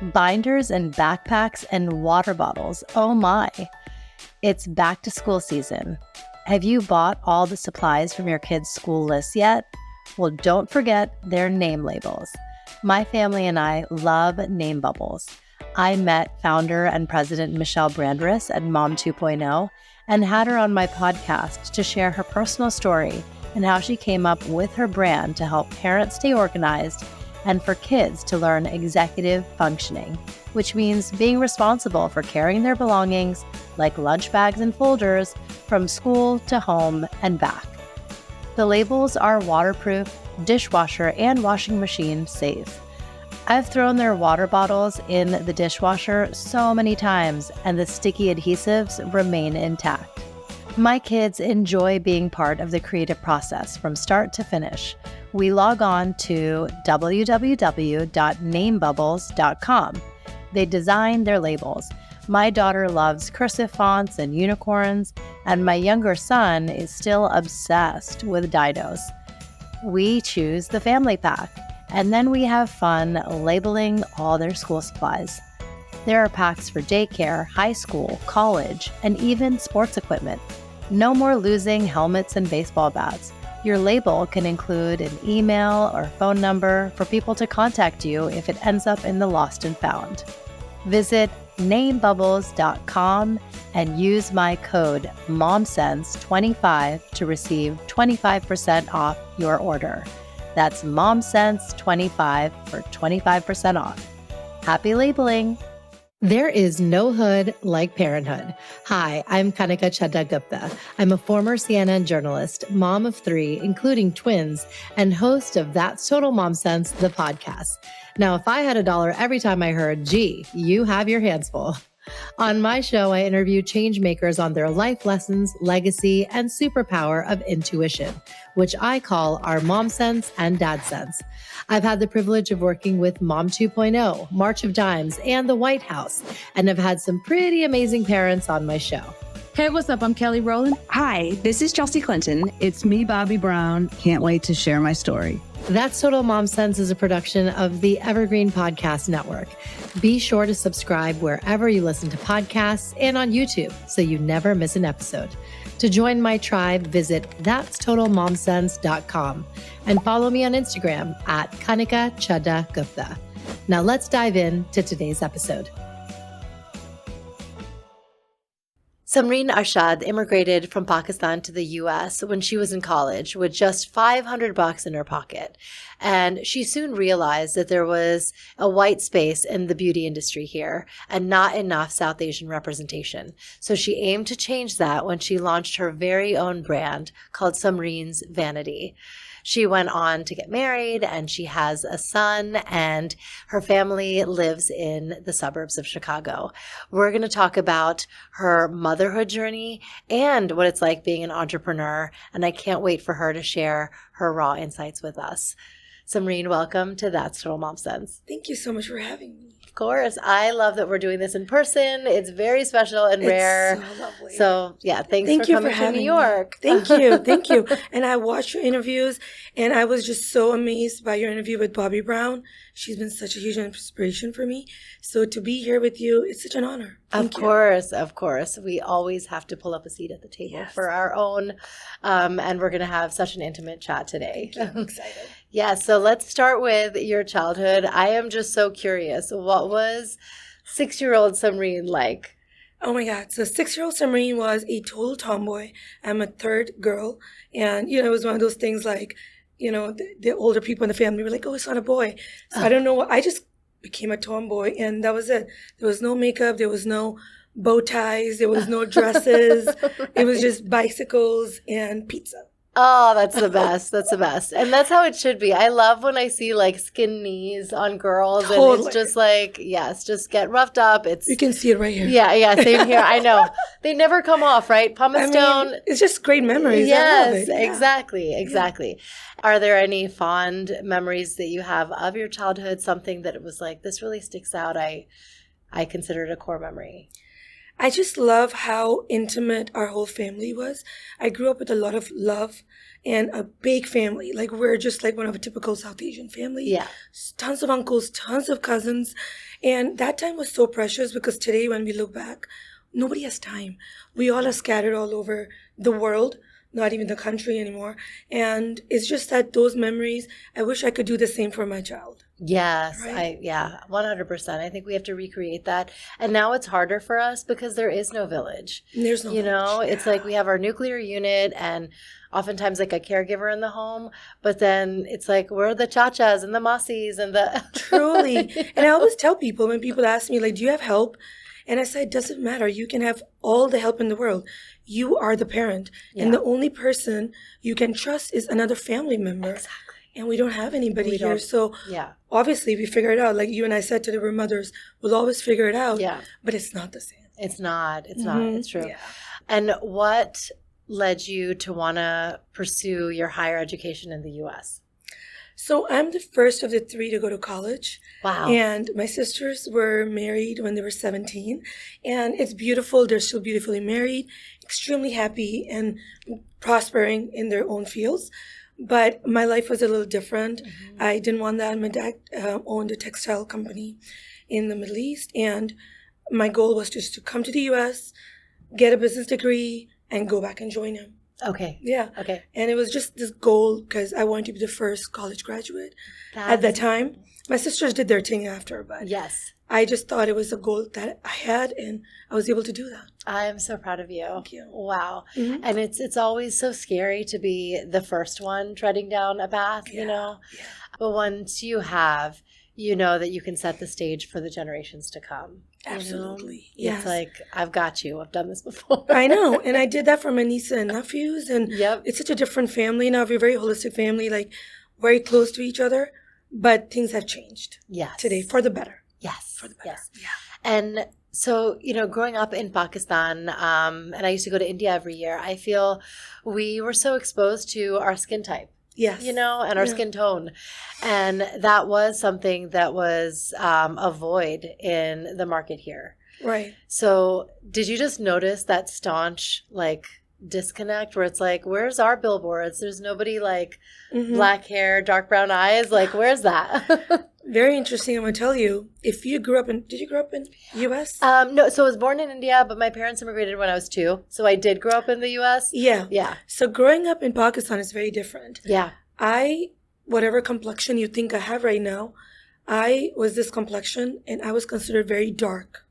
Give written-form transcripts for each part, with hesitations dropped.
binders and backpacks and water bottles. Oh my. It's back to school season. Have you bought all the supplies from your kids' school list yet? Well, don't forget their name labels. My family and I love name bubbles. I met founder and president Michelle Brandress at Mom 2.0 and had her on my podcast to share her personal story and how she came up with her brand to help parents stay organized and for kids to learn executive functioning, which means being responsible for carrying their belongings like lunch bags and folders from school to home and back. The labels are waterproof, dishwasher, and washing machine safe. I've thrown their water bottles in the dishwasher so many times, and the sticky adhesives remain intact. My kids enjoy being part of the creative process from start to finish. We log on to www.namebubbles.com. They design their labels. My daughter loves cursive fonts and unicorns, and my younger son is still obsessed with dinos. We choose the family pack, and then we have fun labeling all their school supplies. There are packs for daycare, high school, college, and even sports equipment. No more losing helmets and baseball bats. Your label can include an email or phone number for people to contact you if it ends up in the lost and found. Visit namebubbles.com and use my code MOMSENSE25 to receive 25% off your order. That's MOMSENSE25 for 25% off. Happy labeling! There is no hood like parenthood. Hi, I'm Kanika Chadda Gupta. I'm a former CNN journalist, mom of 3, including twins, and host of That's Total Mom Sense, the podcast. Now, if I had $1 every time I heard, gee, you have your hands full. On my show, I interview change makers on their life lessons, legacy, and superpower of intuition, which I call our mom sense and dad sense. I've had the privilege of working with Mom 2.0, March of Dimes, and the White House, and have had some pretty amazing parents on my show. Hey, what's up? I'm Kelly Rowland. Hi, this is Chelsea Clinton. It's me, Bobbi Brown. Can't wait to share my story. That's Total Mom Sense is a production of the Evergreen Podcast Network. Be sure to subscribe wherever you listen to podcasts and on YouTube so you never miss an episode. To join my tribe, visit that'stotalmomsense.com and follow me on Instagram at Kanika Chadda Gupta. Now let's dive into today's episode. Samreen Arshad immigrated from Pakistan to the U.S. when she was in college with just $500 in her pocket. And she soon realized that there was a white space in the beauty industry here and not enough South Asian representation. So she aimed to change that when she launched her very own brand called Samreen's Vanity. She went on to get married and she has a son, and her family lives in the suburbs of Chicago. We're going to talk about her motherhood journey and what it's like being an entrepreneur, and I can't wait for her to share her raw insights with us. Samreen, welcome to That's Total Mom Sense. Thank you so much for having me. Of course. I love that we're doing this in person. It's very special and rare. It's so lovely. So, yeah, thanks for coming to New York. Thank you. Thank you. And I watched your interviews, and I was just so amazed by your interview with Bobbi Brown. She's been such a huge inspiration for me. So to be here with you, it's such an honor. Of course. We always have to pull up a seat at the table for our own. And we're going to have such an intimate chat today. I'm excited. Yeah, so let's start with your childhood. I am just so curious. What was 6-year-old Samreen like? Oh my God. So 6-year-old Samreen was a total tomboy. I'm a third girl. And, it was one of those things like, the older people in the family were like, oh, it's not a boy. So I don't know what, I just became a tomboy, and that was it. There was no makeup. There was no bow ties. There was no dresses. Right. It was just bicycles and pizza. Oh, that's the best. That's the best. And that's how it should be. I love when I see like skin knees on girls. Totally. And it's just like, yes, just get roughed up. You can see it right here. Yeah, same here. I know. They never come off, right? Pumice stone. It's just great memories. Yes, I love it. Exactly. Yeah. Are there any fond memories that you have of your childhood? Something that it was like, this really sticks out. I consider it a core memory. I just love how intimate our whole family was. I grew up with a lot of love and a big family. Like, we're just like one of a typical South Asian family. Yeah. Tons of uncles, tons of cousins. And that time was so precious because today when we look back, nobody has time. We all are scattered all over the world, not even the country anymore. And it's just that those memories, I wish I could do the same for my child. Yes, Right? 100%. I think we have to recreate that. And now it's harder for us because there is no village. There's no village. It's like we have our nuclear unit and oftentimes like a caregiver in the home, but then it's like, where are the chachas and the masis and the... Truly. And I always tell people when people ask me, like, do you have help? And I say, it doesn't matter. You can have all the help in the world. You are the parent. Yeah. And the only person you can trust is another family member. Exactly. And we don't have anybody We here. don't. So Yeah. obviously we figure it out. Like you and I said today, we're mothers. We'll always figure it out. Yeah. But it's not the same. It's not. It's not. Mhm. It's true. Yeah. And what led you to want to pursue your higher education in the U.S.? So I'm the first of the three to go to college. Wow. And my sisters were married when they were 17. And it's beautiful. They're still beautifully married, extremely happy and prospering in their own fields. But my life was a little different. Mhm. I didn't want that. My dad owned a textile company in the Middle East. And my goal was just to come to the U.S., get a business degree, and go back and join him. Okay. Yeah. Okay. And it was just this goal because I wanted to be the first college graduate at that time. My sisters did their thing after, but Yes. I just thought it was a goal that I had, and I was able to do that. I am so proud of you. Thank you. Wow. Mhm. And it's always so scary to be the first one treading down a path, Yeah. Yeah. But once you have, you know that you can set the stage for the generations to come. Absolutely. It's like, I've got you. I've done this before. I know. And I did that for my nieces and nephews. And Yep. it's such a different family now. We're a very holistic family, like very close to each other. But things have changed Yes. today for the better. Yes. For the better. Yes. Yeah. And so, growing up in Pakistan, and I used to go to India every year, I feel we were so exposed to our skin type, Yes. and our Yeah. skin tone. And that was something that was a void in the market here. Right. So did you just notice that staunch, disconnect where it's like, where's our billboards? There's nobody Mhm. black hair, dark brown eyes. Where's that? Very interesting. I'm going to tell you, if you grew up did you grow up in U.S.? No, so I was born in India, but my parents immigrated when I was 2. So I did grow up in the U.S. Yeah. Yeah. So growing up in Pakistan is very different. Yeah. Whatever complexion you think I have right now, I was this complexion and I was considered very dark.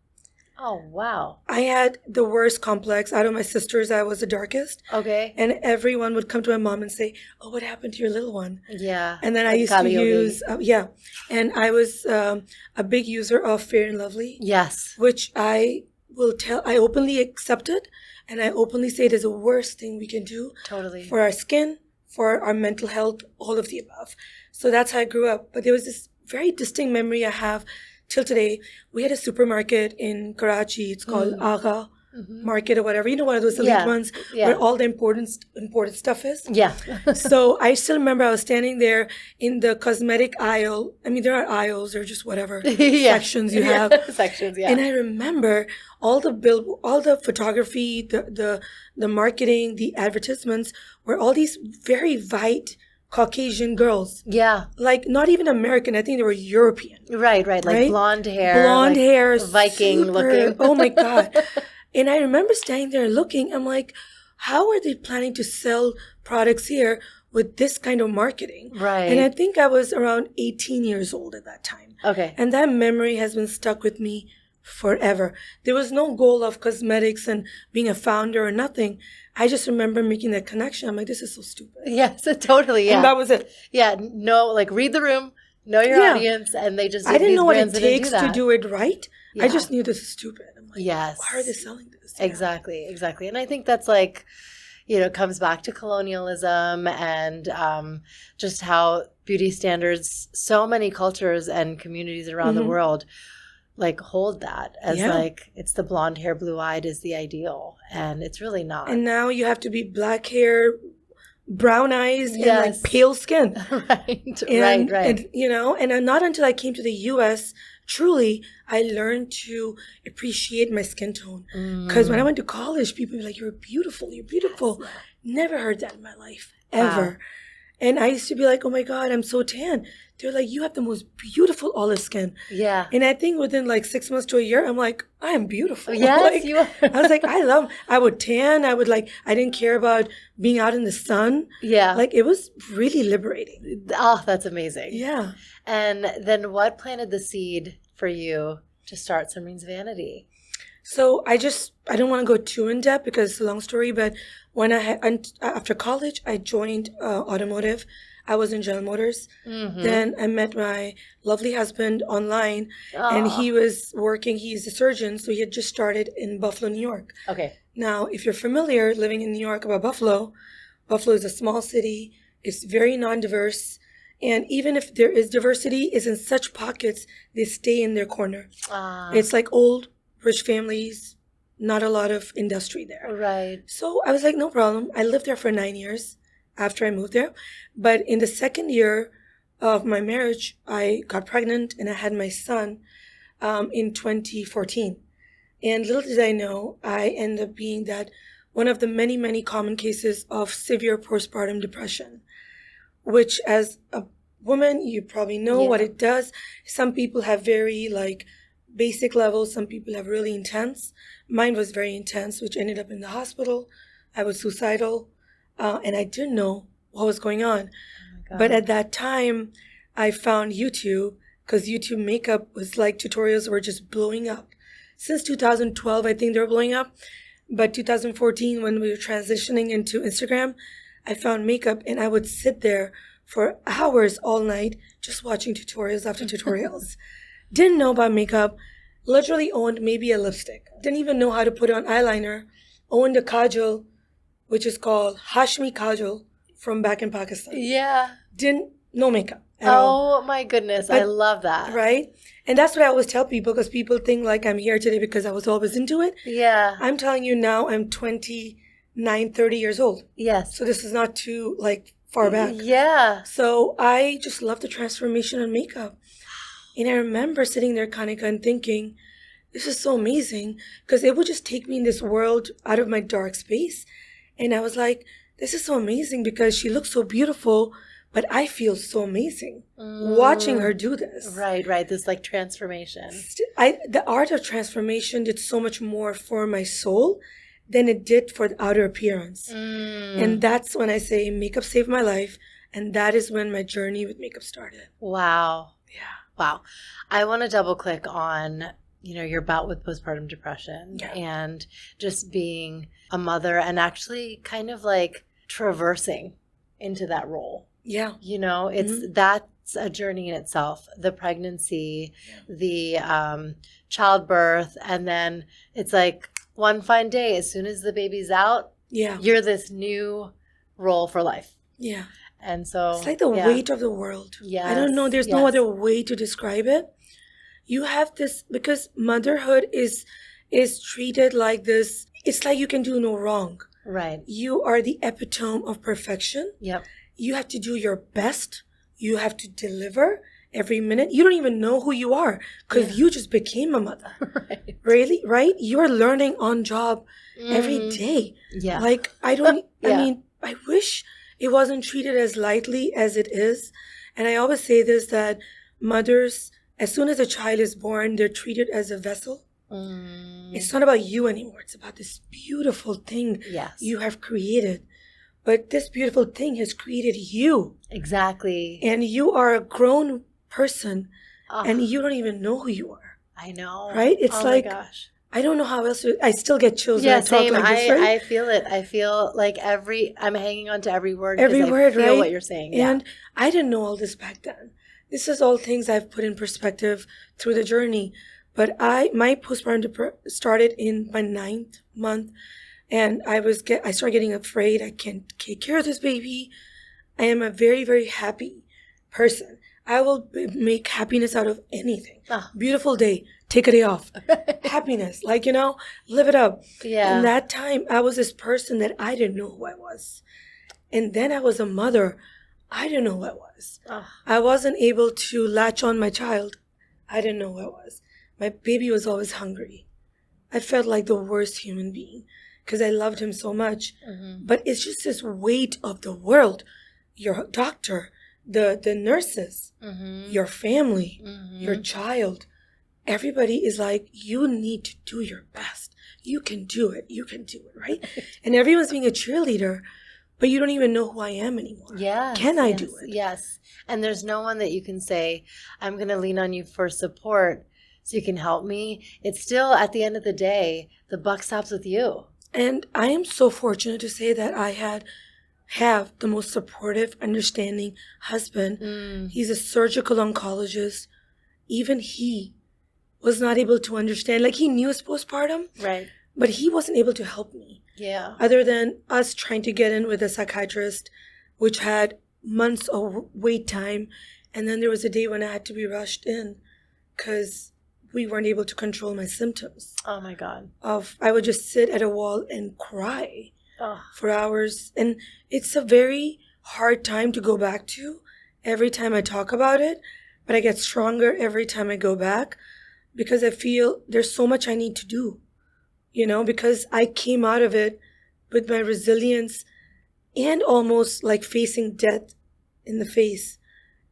Oh, wow. I had the worst complex. Out of my sisters, I was the darkest. Okay. And everyone would come to my mom and say, "Oh, what happened to your little one?" Yeah. And then I Like used to Kali Yogi. use, and I was a big user of Fair and Lovely, Yes. which I openly accept it. And I openly say it is the worst thing we can do Totally. for our skin, for our mental health, all of the above. So that's how I grew up. But there was this very distinct memory I have till today. We had a supermarket in Karachi. It's called Agha Market or whatever. One of those elite ones Yeah. where all the imported stuff is. Yeah. So I still remember I was standing there in the cosmetic aisle. I mean, there are aisles or just whatever sections you have. Sections, yeah. And I remember all the photography, the marketing, the advertisements were all these very white Caucasian girls. Yeah. Not even American. I think they were European. Right. Right? Blonde hair. Blonde hair. Viking super- looking. Oh my God. And I remember standing there looking. I'm like, how are they planning to sell products here with this kind of marketing? Right. And I think I was around 18 years old at that time. Okay. And that memory has been stuck with me forever. There was no goal of cosmetics and being a founder or nothing. I just remember making that connection. I'm like, this is so stupid. Yes, totally. Yeah. And that was it. Yeah. No, read the room, know your audience, and they just. I didn't these know what it brands didn't takes to do it right. I Yeah. just knew this is stupid. I'm like, Yes. why are they selling this? Exactly. And I think that's comes back to colonialism and just how beauty standards, so many cultures and communities around the world, hold that as it's the blonde hair, blue eyed is the ideal. And it's really not. And now you have to be black hair, brown eyes, Yes. and pale skin. Right. And, Right. And, and not until I came to the U.S. truly, I learned to appreciate my skin tone. Because when I went to college, people were like, you're beautiful, you're beautiful. Yes. Never heard that in my life, ever. Wow. And I used to be like, oh my God, I'm so tan. They're like, you have the most beautiful olive skin. Yeah. And I think within like 6 months to a year, I'm like, I am beautiful. Yes, Like, you are. I was like, I would tan. I didn't care about being out in the sun. Yeah. Like, it was really liberating. Oh, that's amazing. Yeah. And then what planted the seed for you to start Samreen's Vanity? So I don't want to go too in depth because it's a long story, but when after college, I joined automotive. I was in General Motors. Mm-hmm. Then I met my lovely husband online, and he was working. He's a surgeon, so he had just started in Buffalo, New York. Okay. Now, if you're familiar living in New York about Buffalo, Buffalo is a small city. It's very non-diverse. And even if there is diversity, it's in such pockets, they stay in their corner. It's like old, rich families, not a lot of industry there. Right. So I was like, no problem. I lived there for 9 years after I moved there. But in the second year of my marriage, I got pregnant and I had my son in 2014. And little did I know, I ended up being that one of the many, many common cases of severe postpartum depression, which as a woman, you probably know what it does. Some people have very basic levels. Some people have really intense. Mine was very intense, which ended up in the hospital. I was suicidal, and I didn't know what was going on. Oh, but at that time, I found YouTube, because YouTube makeup was like tutorials were just blowing up. Since 2012, I think they were blowing up. But 2014, when we were transitioning into Instagram, I found makeup, and I would sit there for hours all night just watching tutorials after tutorials. Didn't know about makeup, literally owned maybe a lipstick. Didn't even know how to put on eyeliner. Owned a kajal, which is called Hashmi Kajal from back in Pakistan. Yeah. No makeup at all. Oh my goodness. I love that. Right? And that's what I always tell people, because people think like I'm here today because I was always into it. Yeah. I'm telling you now, I'm 29, 30 years old. Yes. So this is not too far back. Yeah. So I just love the transformation on makeup. And I remember sitting there, Kanika, and thinking, this is so amazing, because it would just take me in this world out of my dark space. And I was like, this is so amazing because she looks so beautiful, but I feel so amazing watching her do this. Right. This transformation. The art of transformation did so much more for my soul than it did for the outer appearance. And that's when I say makeup saved my life. And that is when my journey with makeup started. Wow. Yeah. Wow. I want to double click on, your bout with postpartum depression and just being a mother and actually kind of traversing into that role. Yeah. That's a journey in itself. The pregnancy, the childbirth, and then it's one fine day, as soon as the baby's out, you're this new role for life. Yeah. And so it's like the weight of the world. Yeah. I don't know. There's no other way to describe it. You have this, because motherhood is treated like this. It's like you can do no wrong. Right. You are the epitome of perfection. Yep. You have to do your best. You have to deliver every minute. You don't even know who you are because you just became a mother. Right. Really? Right? You're learning on job every day. Yeah. I mean, I wish it wasn't treated as lightly as it is. And I always say this, that mothers, as soon as a child is born, they're treated as a vessel. It's not about you anymore. It's about this beautiful thing you have created. But this beautiful thing has created you. Exactly. And you are a grown person and you don't even know who you are. I know. Right? It's my gosh. I don't know how else I still get chills when I talk same. like this, right? I feel it. I feel like I'm hanging on to every word. Every word, I feel right? What you're saying. And I didn't know all this back then. This is all things I've put in perspective through the journey. But my postpartum started in my 9th month. And I started getting afraid. I can't take care of this baby. I am a very, very happy person. I will make happiness out of anything. Beautiful day. Take a day off. Happiness. Live it up. Yeah. And that time, I was this person that I didn't know who I was. And then I was a mother. I didn't know who I was. I wasn't able to latch on my child I didn't know what it was. My baby was always hungry. I felt like the worst human being because I loved him so much. But it's just this weight of the world. Your doctor, the nurses, your family, your child. Everybody is like, you need to do your best. You can do it. You can do it, right? And everyone's being a cheerleader, but you don't even know who I am anymore. Yes. Can I do it? Yes. And there's no one that you can say, I'm going to lean on you for support so you can help me. It's still, at the end of the day, the buck stops with you. And I am so fortunate to say that I have the most supportive, understanding husband. He's a surgical oncologist. Even he was not able to understand. Like, he knew his postpartum, right? But he wasn't able to help me. Yeah. Other than us trying to get in with a psychiatrist, which had months of wait time. And then there was a day when I had to be rushed in because we weren't able to control my symptoms. Oh, my God. I would just sit at a wall and cry for hours. And it's a very hard time to go back to every time I talk about it. But I get stronger every time I go back because I feel there's so much I need to do. Because I came out of it with my resilience and almost like facing death in the face.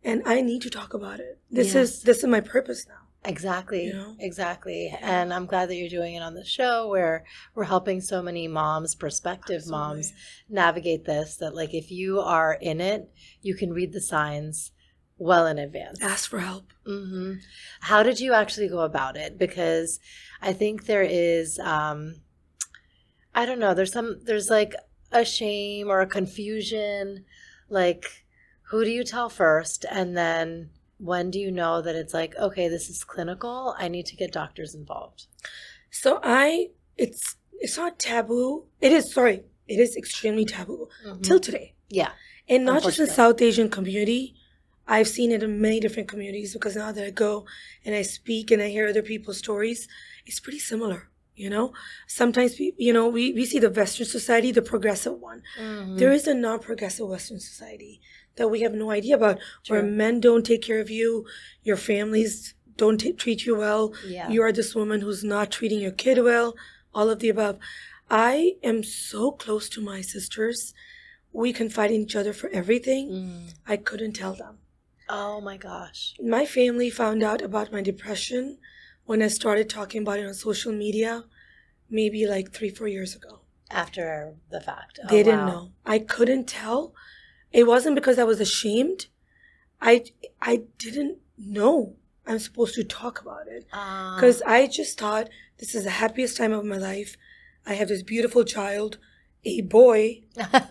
And I need to talk about it. This is my purpose now. Exactly. Exactly. And I'm glad that you're doing it on the show where we're helping so many moms, prospective moms, navigate this, that like if you are in it, you can read the signs well in advance. Ask for help. How did you actually go about it? Because I think there is, I don't know, there's like a shame or a confusion. Like, who do you tell first? And then when do you know that it's like, okay, this is clinical, I need to get doctors involved? So it's not taboo. It is extremely taboo till today. Yeah. And not just in South Asian community. I've seen it in many different communities because now that I go and I speak and I hear other people's stories, it's pretty similar, Sometimes, we see the Western society, the progressive one. There is a non-progressive Western society that we have no idea about, where men don't take care of you, your families don't treat you well, you are this woman who's not treating your kid well, all of the above. I am so close to my sisters. We confide in each other for everything. I couldn't tell them. Oh my gosh. My family found out about my depression when I started talking about it on social media, maybe like 3-4 years ago. After the fact. They didn't know. I couldn't tell. It wasn't because I was ashamed. I didn't know I'm supposed to talk about it. Because I just thought this is the happiest time of my life. I have this beautiful child, a boy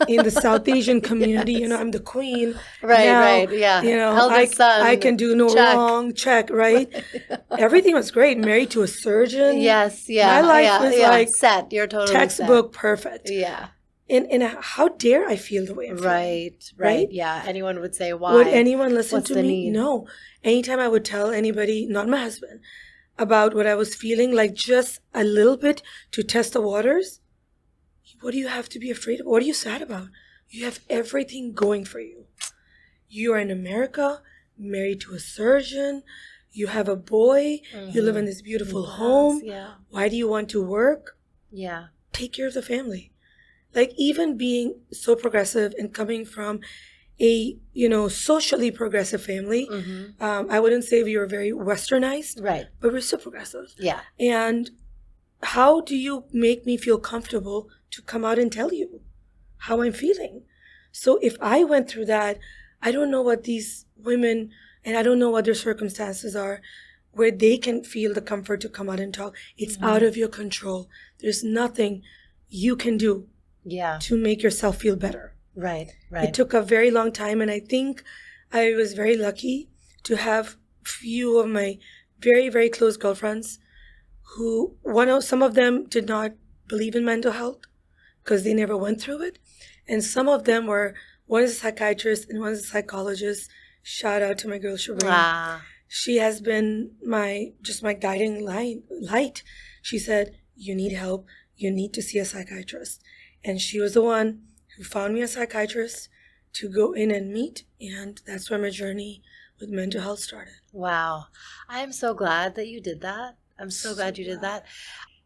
in the South Asian community. I'm the queen. Right, yeah. Eldest son, I can do no wrong. Check, right? Everything was great. Married to a surgeon. Yes, yeah. My life was like set. You're totally textbook perfect. Yeah. And how dare I feel the way I'm feeling? Right. Yeah. Anyone would say, why? Would anyone listen What's to the me? need? No. Anytime I would tell anybody, not my husband, about what I was feeling, like just a little bit to test the waters, what do you have to be afraid of? What are you sad about? You have everything going for you. You are in America, married to a surgeon. You have a boy. You live in this beautiful home. Yeah. Why do you want to work? Yeah. Take care of the family. Like, even being so progressive and coming from a, socially progressive family, I wouldn't say we were very westernized, right? But we're still progressive. Yeah. And how do you make me feel comfortable to come out and tell you how I'm feeling? So if I went through that, I don't know what these women, and I don't know what their circumstances are, where they can feel the comfort to come out and talk. It's out of your control. There's nothing you can do to make yourself feel better. Right. It took a very long time, and I think I was very lucky to have few of my very, very close girlfriends who, some of them did not believe in mental health because they never went through it. And some of them were, one is a psychiatrist and one is a psychologist. Shout out to my girl, Samreen. Wow. She has been my guiding light. She said, you need help. You need to see a psychiatrist. And she was the one who found me a psychiatrist to go in and meet. And that's where my journey with mental health started. Wow. I'm so glad that you did that. I'm so glad you did that.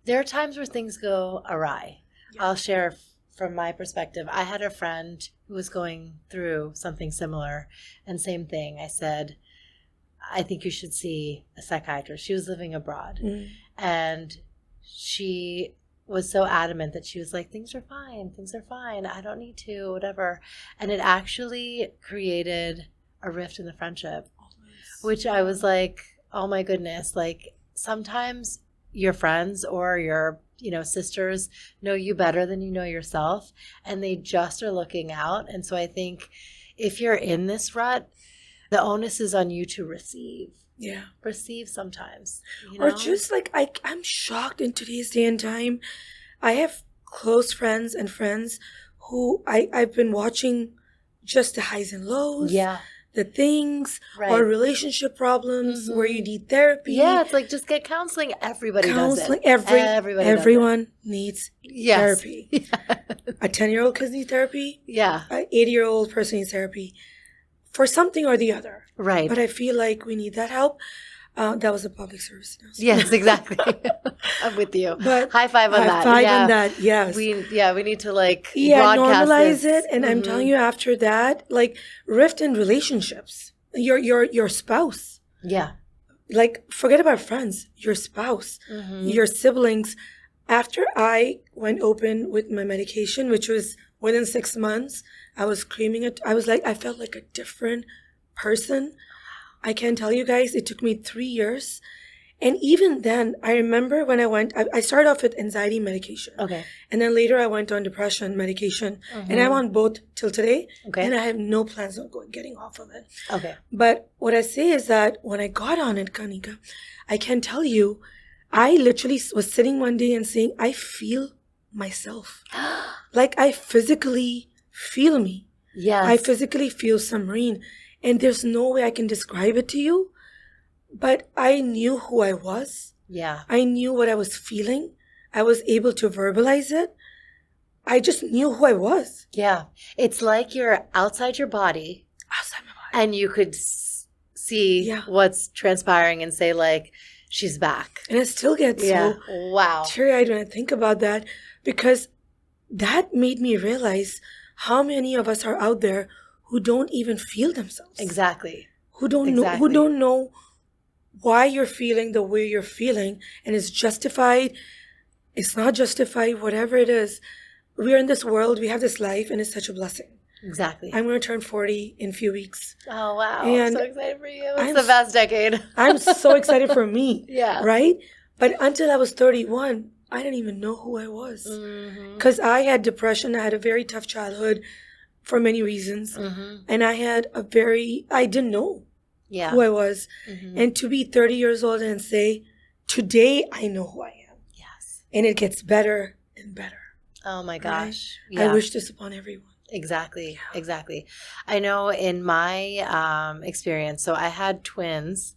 There are times where things go awry. Yeah. I'll share from my perspective. I had a friend who was going through something similar, and same thing. I said, I think you should see a psychiatrist. She was living abroad, and she was so adamant that she was like, things are fine. I don't need to, whatever. And it actually created a rift in the friendship, which I was like, oh my goodness, like sometimes your friends or your, sisters know you better than you know yourself, and they just are looking out. And so I think if you're in this rut, the onus is on you to receive. Yeah. Receive sometimes. Or just like, I'm shocked in today's day and time. I have close friends and friends who I've been watching just the highs and lows. Yeah. The things or relationship problems where you need therapy. Yeah, it's like just get counseling. Everybody does it. Everyone needs therapy. Yeah. A 10-year-old kid needs therapy. Yeah. An 80-year-old person needs therapy for something or the other. Right. But I feel like we need that help. That was a public service announcement. Yes, exactly. I'm with you. But high five on that. High five on that, yes. We need to broadcast normalize it. And I'm telling you, after that, like rift in relationships, your spouse. Yeah. Like forget about friends, your spouse, your siblings. After I went open with my medication, which was within 6 months, I was screaming it. I was like, I felt like a different person. I can tell you guys, it took me 3 years. And even then, I remember when I started off with anxiety medication. Okay. And then later I went on depression medication. And I'm on both till today. Okay. And I have no plans on getting off of it. Okay. But what I say is that when I got on it, Kanika, I can tell you, I literally was sitting one day and saying, I feel myself. Like I physically feel me. Yes. I physically feel Samreen. And there's no way I can describe it to you, but I knew who I was. Yeah. I knew what I was feeling. I was able to verbalize it. I just knew who I was. Yeah. It's like you're outside your body. Outside my body. And you could see what's transpiring and say like, she's back. And it still gets so teary-eyed when I think about that, because that made me realize how many of us are out there who don't even feel themselves. Exactly. Who don't know why you're feeling the way you're feeling, and it's justified. It's not justified, whatever it is. We're in this world, we have this life, and it's such a blessing. Exactly. I'm going to turn 40 in a few weeks. Oh, wow. And I'm so excited for you. It's the best decade. I'm so excited for me. Yeah. Right? But until I was 31, I didn't even know who I was. Because I had depression. I had a very tough childhood. For many reasons. And I didn't know who I was. And to be 30 years old and say, today I know who I am. Yes. And it gets better and better. Oh my gosh. Right? Yeah. I wish this upon everyone. Exactly. Exactly. I know in my experience, so I had twins.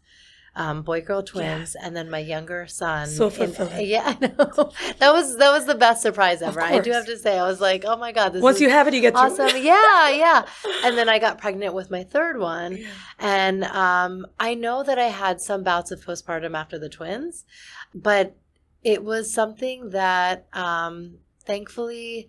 Boy-girl twins, and then my younger son. So fulfilling. Yeah, I know. That was the best surprise ever. I do have to say, I was like, oh my God, once you have it, you get awesome. Yeah. And then I got pregnant with my third one, and I know that I had some bouts of postpartum after the twins, but it was something that thankfully,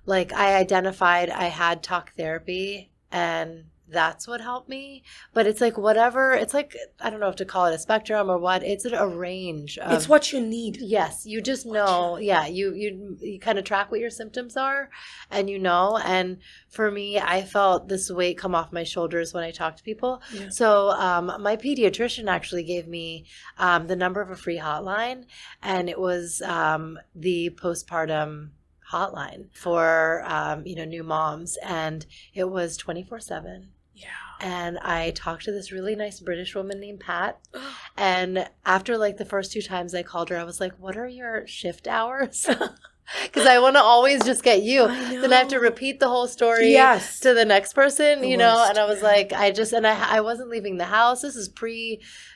like I identified I had talk therapy, and that's what helped me. But it's like whatever, it's like, I don't know if to call it a spectrum or what. It's a range of, it's what you need. Yes. You just know. Yeah. You kind of track what your symptoms are, and and for me, I felt this weight come off my shoulders when I talk to people. Yeah. So my pediatrician actually gave me the number of a free hotline, and it was the postpartum hotline for new moms, and it was 24/7. Yeah. And I talked to this really nice British woman named Pat. And after like the first 2 times I called her, I was like, what are your shift hours? Because I want to always just get you. Then I have to repeat the whole story to the next person, and I was like, I wasn't leaving the house. This is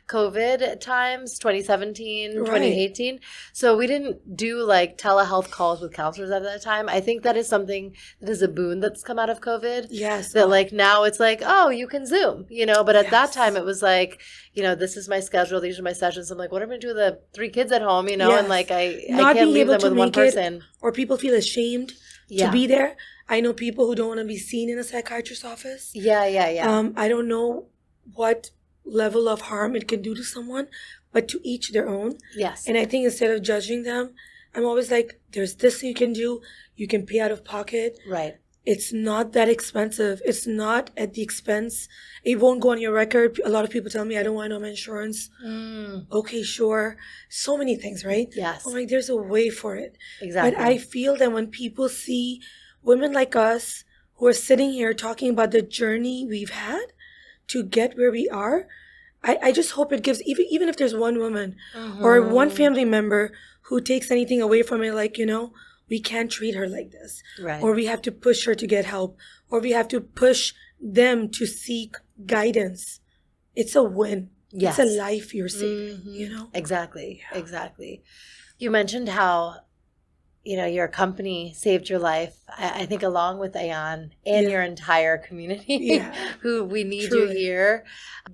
COVID times, 2017, Right. 2018. So we didn't do like telehealth calls with counselors at that time. I think that is something that is a boon that's come out of COVID. Yes. That like now it's like, oh, you can Zoom, but at that Yes. time it was like, this is my schedule. These are my sessions. I'm like, what am I going to do with the 3 kids at home, Yes. and like I Not can't being leave able them to with one make it, person. or people feel ashamed Yeah. to be there. I know people who don't want to be seen in a psychiatrist's office. Yeah. I don't know what level of harm it can do to someone, but to each their own. Yes. And I think instead of judging them, I'm always like, there's this you can do. You can pay out of pocket. Right. It's not that expensive. It's not at the expense. It won't go on your record. A lot of people tell me, I don't want to know my insurance. Okay, sure. So many things, right? Yes. I'm like, there's a way for it. Exactly. But I feel that when people see women like us who are sitting here talking about the journey we've had to get where we are, I just hope it gives, even if there's one woman or one family member who takes anything away from it, like, we can't treat her like this. Right. Or we have to push her to get help. Or we have to push them to seek guidance. It's a win. Yes. It's a life you're saving, Exactly. Yeah. Exactly. You mentioned how, your company saved your life. I think along with Ayan and your entire community who we need Truly. you here.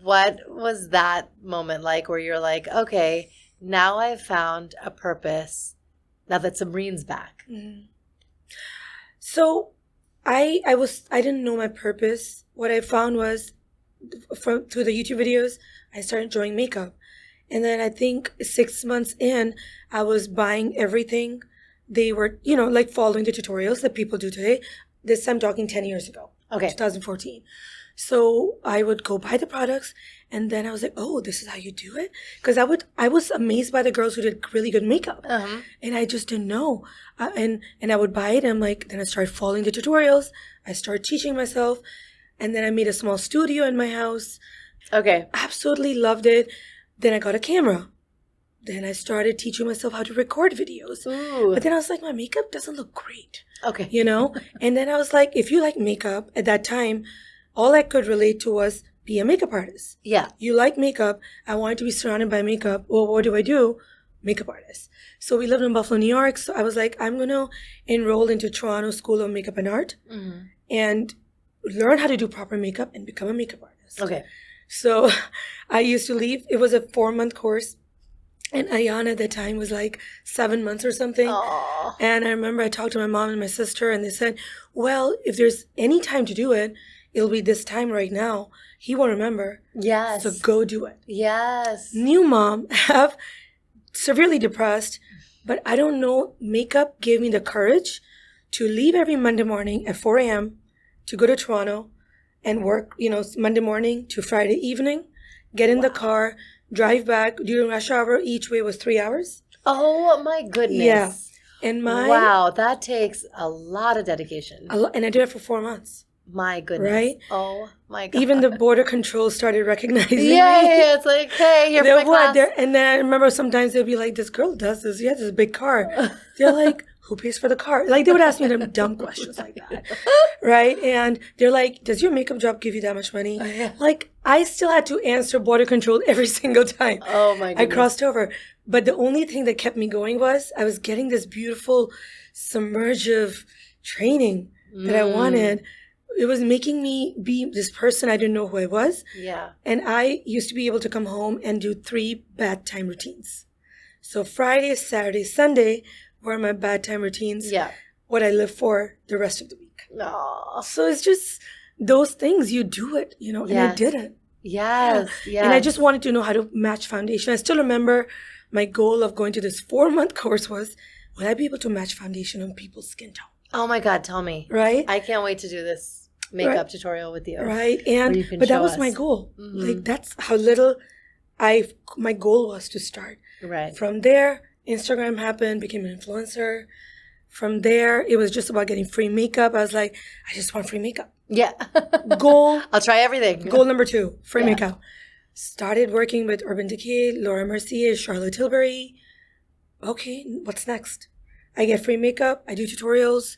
What was that moment like where you're like, okay, now I've found a purpose now that Samreen's back? So I didn't know my purpose. What I found was through the YouTube videos, I started enjoying makeup. And then I think 6 months in, I was buying everything. They were, like following the tutorials that people do today. This I'm talking 10 years ago. Okay. 2014. So I would go buy the products, and then I was like, oh, this is how you do it? Because I was amazed by the girls who did really good makeup. And I just didn't know. And I would buy it, and I'm like, then I started following the tutorials. I started teaching myself. And then I made a small studio in my house. Okay. Absolutely loved it. Then I got a camera. Then I started teaching myself how to record videos. Ooh. But then I was like, my makeup doesn't look great. Okay. And then I was like, if you like makeup at that time, all I could relate to was be a makeup artist. Yeah. You like makeup. I wanted to be surrounded by makeup. Well, what do? Makeup artist. So we lived in Buffalo, New York. So I was like, I'm going to enroll into Toronto School of Makeup and Art and learn how to do proper makeup and become a makeup artist. Okay. So I used to leave. It was a 4-month course. And Ayan at that time was like 7 months or something. Aww. And I remember I talked to my mom and my sister, and they said, well, if there's any time to do it, it'll be this time right now. He won't remember. Yes. So go do it. Yes. New mom, have severely depressed, but I don't know, makeup gave me the courage to leave every Monday morning at 4 a.m. to go to Toronto and work, Monday morning to Friday evening, get in the car, drive back during rush hour. Each way was 3 hours. Oh my goodness. Yeah. And wow, that takes a lot of dedication. And I did it for 4 months. My goodness. Right? Oh my God. Even the border control started recognizing me. Yeah, it's like, hey, here for my class. And then I remember sometimes they'd be like, this girl does this. Yeah, this is a big car. They're like, who pays for the car? Like, they would ask me them dumb questions like that. Right? And they're like, does your makeup job give you that much money? Like, I still had to answer border control every single time. Oh my goodness. I crossed over. But the only thing that kept me going was I was getting this beautiful submersive training that I wanted. It was making me be this person I didn't know who I was. Yeah. And I used to be able to come home and do 3 bad time routines. So Friday, Saturday, Sunday were my bad time routines. Yeah. What I live for the rest of the week. No. So it's just those things, you do it, and I did it. Yes. Yes. And I just wanted to know how to match foundation. I still remember my goal of going to this 4-month course was, will I be able to match foundation on people's skin tone? Oh my God, tell me. Right? I can't wait to do this makeup tutorial with you. Right. And but that was my goal. Like, that's how little my goal was to start. Right. From there, Instagram happened, became an influencer. From there, it was just about getting free makeup. I was like, I just want free makeup. Yeah. Goal. I'll try everything. Goal number 2, free makeup. Started working with Urban Decay, Laura Mercier, Charlotte Tilbury. Okay, what's next? I get free makeup. I do tutorials.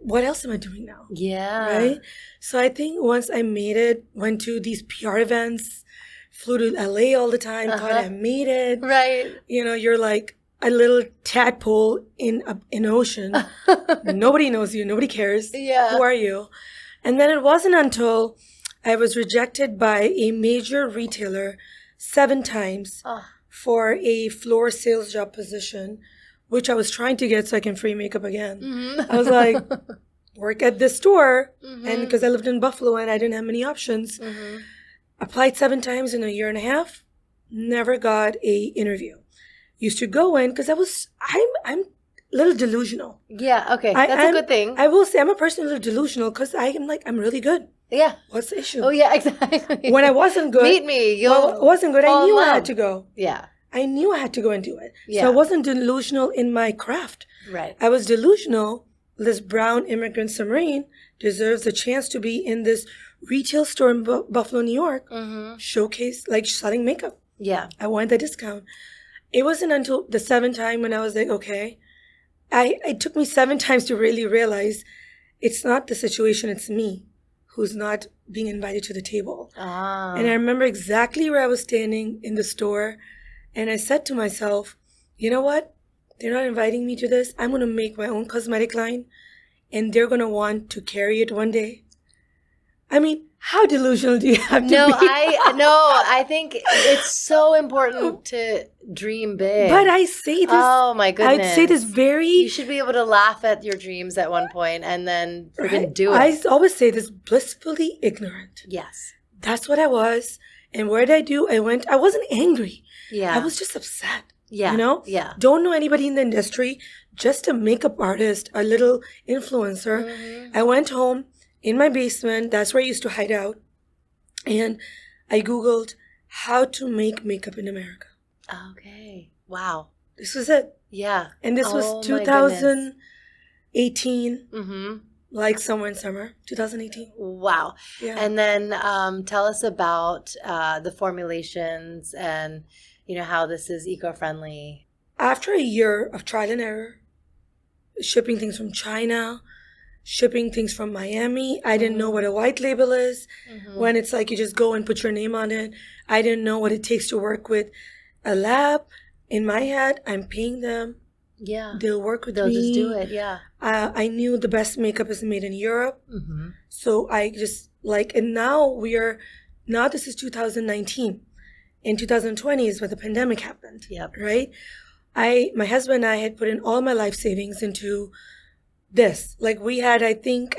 What else am I doing now? Yeah. Right? So I think once I made it, went to these PR events, flew to LA all the time, thought I made it. Right. You know, you're like a little tadpole in an ocean. Nobody knows you. Nobody cares. Yeah. Who are you? And then it wasn't until I was rejected by a major retailer 7 times for a floor sales job position, which I was trying to get so I can free makeup again. I was like, work at this store. And because I lived in Buffalo and I didn't have many options, applied 7 times in a year and a half, never got a interview. Used to go in because I'm a little delusional. Yeah, okay. That's a good thing. I will say I'm a person who's delusional because I'm really good. Yeah. What's the issue? Oh, yeah, exactly. When I wasn't good. Meet me. Wasn't good. I knew I had to go. Yeah. I knew I had to go and do it. Yeah. So I wasn't delusional in my craft. Right. I was delusional. This brown immigrant Samreen deserves a chance to be in this retail store in Buffalo, New York, showcase, like selling makeup. Yeah. I wanted the discount. It wasn't until the 7th time when I was like, okay. It took me 7 times to really realize it's not the situation, it's me who's not being invited to the table. And I remember exactly where I was standing in the store. And I said to myself, you know what? They're not inviting me to this. I'm going to make my own cosmetic line. And they're going to want to carry it one day. I mean, how delusional do you have to be? I think it's so important to dream big. But I say this. Oh my goodness. I say this very. You should be able to laugh at your dreams at one point and then freaking do it. I always say this, blissfully ignorant. Yes. That's what I was. And where did I do? I wasn't angry. Yeah. I was just upset. Yeah. You know? Yeah. Don't know anybody in the industry, just a makeup artist, a little influencer. I went home in my basement. That's where I used to hide out. And I Googled how to make makeup in America. Okay. Wow. This was it. Yeah. And this was 2018. Like somewhere in summer, 2018. Wow. Yeah. And then tell us about the formulations and, how this is eco-friendly. After a year of trial and error, shipping things from China, shipping things from Miami, I didn't know what a white label is. When it's like you just go and put your name on it. I didn't know what it takes to work with a lab. In my head, I'm paying them. Yeah. They'll work with me. They'll just do it, yeah. I knew the best makeup is made in Europe. So I just and now this is 2019. In 2020 is when the pandemic happened. Yep. Right? My husband and I had put in all my life savings into this. Like we had, I think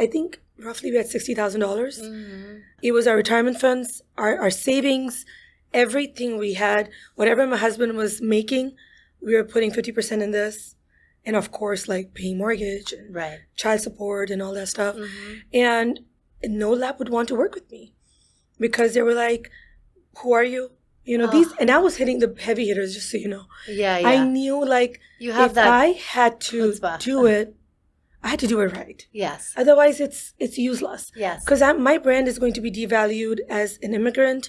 roughly we had $60,000. It was our retirement funds, our savings, everything we had, whatever my husband was making, we were putting 50% in this. And of course, like paying mortgage and child support and all that stuff. And no lab would want to work with me because they were like, who are you? These, and I was hitting the heavy hitters, just so you know. Yeah. I knew you have if that I had to do it, I had to do it right. Yes. Otherwise, it's useless. Yes. Because my brand is going to be devalued as an immigrant.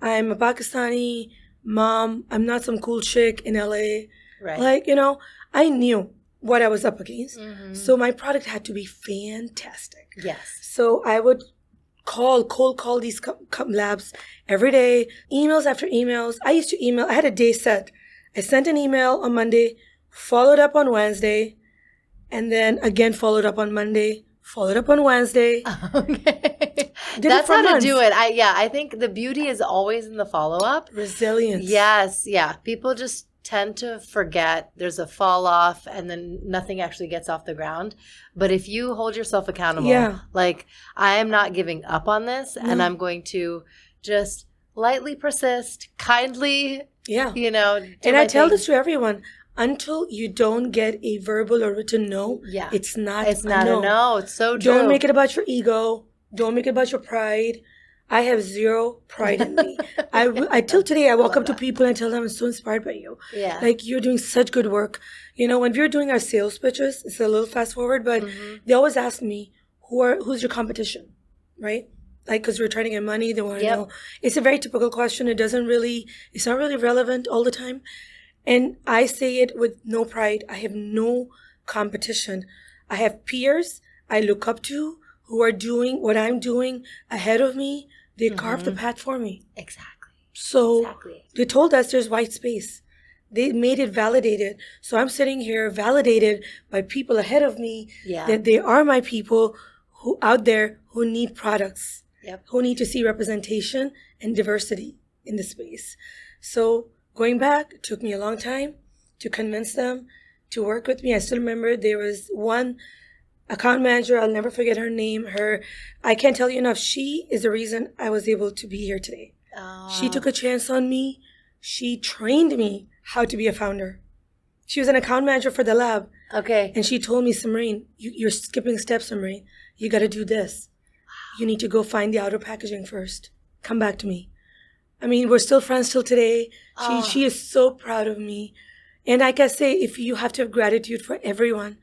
I'm a Pakistani mom. I'm not some cool chick in LA. Right. I knew what I was up against. So my product had to be fantastic. Yes. So I would cold call these labs every day, emails after emails. I used to email. I had a day set. I sent an email on Monday, followed up on Wednesday, and then again followed up on Monday, followed up on Wednesday. Okay. That's how to do it. I think the beauty is always in the follow-up. Resilience. Yes. Yeah. People just tend to forget there's a fall off and then nothing actually gets off the ground. But if you hold yourself accountable, like I am not giving up on this and I'm going to just lightly persist, kindly, and I tell this to everyone. Until you don't get a verbal or written no, it's not a no. It's so true. Don't make it about your ego. Don't make it about your pride. I have zero pride in me. I till today, I walk up to people and tell them I'm so inspired by you. Yeah. Like you're doing such good work. When we were doing our sales pitches, it's a little fast forward, but they always ask me, who's your competition, right? Like, because we're trying to get money, they want to know. It's a very typical question. It's not really relevant all the time. And I say it with no pride. I have no competition. I have peers I look up to who are doing what I'm doing ahead of me. They carve the path for me. Exactly. So Exactly. they told us there's white space. They made it validated. So I'm sitting here validated by people ahead of me Yeah. that they are my people who out there who need products, Yep. who need to see representation and diversity in the space. So going back, it took me a long time to convince them to work with me. I still remember there was one account manager, I'll never forget her name. I can't tell you enough. She is the reason I was able to be here today. She took a chance on me. She trained me how to be a founder. She was an account manager for the lab. Okay. And she told me, Samreen, you're skipping steps, Samreen. You got to do this. You need to go find the outer packaging first. Come back to me. I mean, we're still friends till today. She is so proud of me. And like I say, if you have to have gratitude for everyone